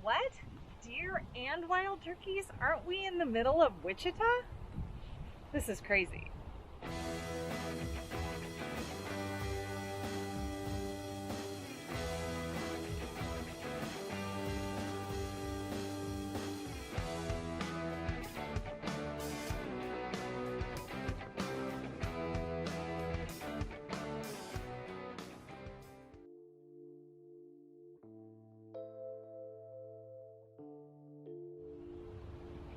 What? Deer and wild turkeys? Aren't we in the middle of Wichita? This is crazy.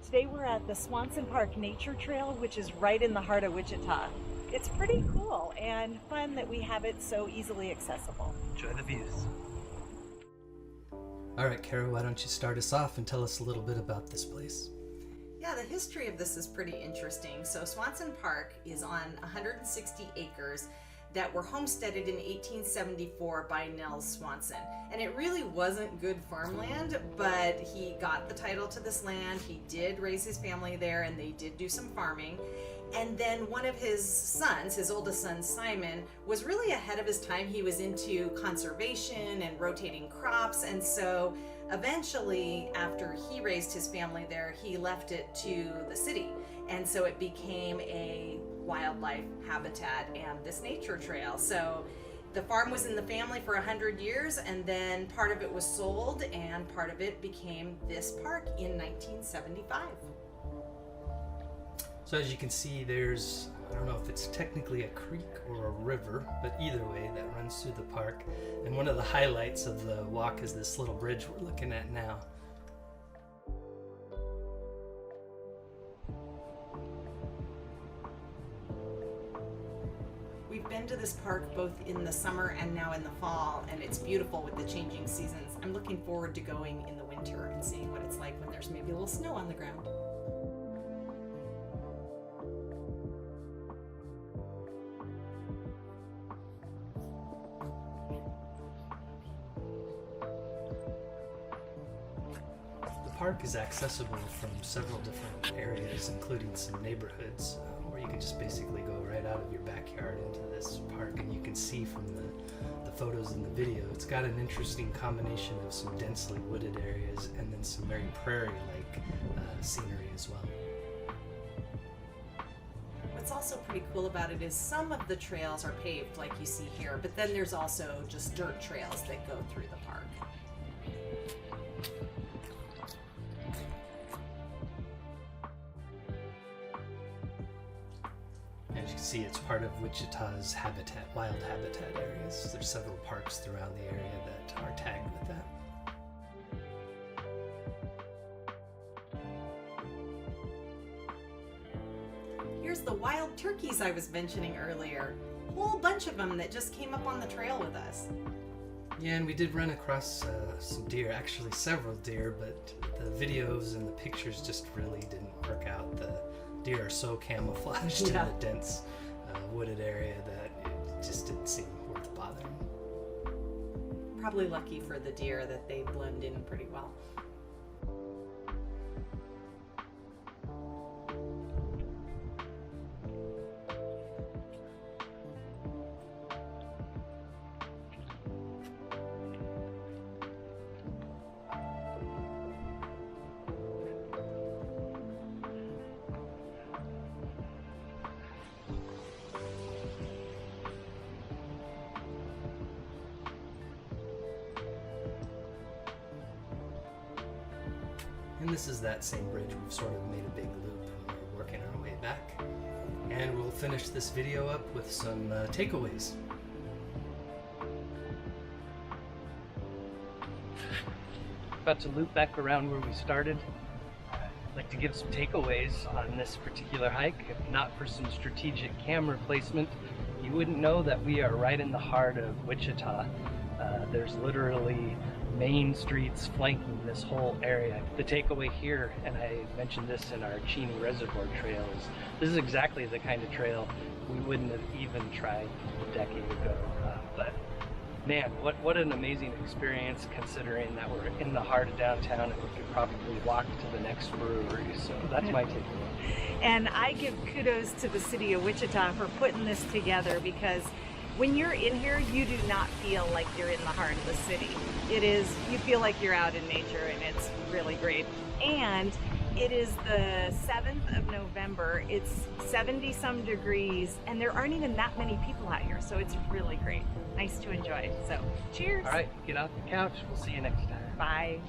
Today we're at the Swanson Park Nature Trail, which is right in the heart of Wichita. It's pretty cool and fun that we have it so easily accessible. Enjoy the views. All right, Kara, why don't you start us off and tell us a little bit about this place? Yeah, the history of this is pretty interesting. So Swanson Park is on 160 acres that were homesteaded in 1874 by Nels Swanson. And it really wasn't good farmland, but he got the title to this land. He did raise his family there and they did do some farming. And then one of his sons, his oldest son, Simon, was really ahead of his time. He was into conservation and rotating crops. And so eventually, after he raised his family there, he left it to the city. And so it became a wildlife habitat and this nature trail. So the farm was in the family for 100 years, and then part of it was sold and part of it became this park in 1975. So as you can see, there's, I don't know if it's technically a creek or a river, but either way that runs through the park. And one of the highlights of the walk is this little bridge we're looking at now. We've been to this park both in the summer and now in the fall, and it's beautiful with the changing seasons. I'm looking forward to going in the winter and seeing what it's like when there's maybe a little snow on the ground. The park is accessible from several different areas, including some neighborhoods, where you can just basically go right out of your backyard into this park, and you can see from the photos in the video, it's got an interesting combination of some densely wooded areas and then some very prairie-like scenery as well. What's also pretty cool about it is some of the trails are paved like you see here, but then there's also just dirt trails that go through the park. As you can see, it's part of Wichita's habitat, wild habitat areas. There's several parks throughout the area that are tagged with that. Here's the wild turkeys I was mentioning earlier. A whole bunch of them that just came up on the trail with us. Yeah, and we did run across some deer, actually several deer, but the videos and the pictures just really didn't work out. The deer are so camouflaged in the dense wooded area that it just didn't seem worth bothering. Probably lucky for the deer that they blend in pretty well. And this is that same bridge. We've sort of made a big loop and we're working our way back. And we'll finish this video up with some takeaways. About to loop back around where we started. I'd like to give some takeaways on this particular hike. If not for some strategic camera placement, you wouldn't know that we are right in the heart of Wichita. There's literally main streets flanking this whole area. The takeaway here, and I mentioned this in our Cheney Reservoir trail, is this is exactly the kind of trail we wouldn't have even tried a decade ago. But man, what an amazing experience, considering that we're in the heart of downtown and we could probably walk to the next brewery. So that's my takeaway. And I give kudos to the city of Wichita for putting this together, because When you're in here, you do not feel like you're in the heart of the city. You feel like you're out in nature, and it's really great. And it is the 7th of November. It's 70 some degrees, and there aren't even that many people out here, so it's really great. Nice to enjoy. So cheers. All right, get off the couch. We'll see you next time. Bye.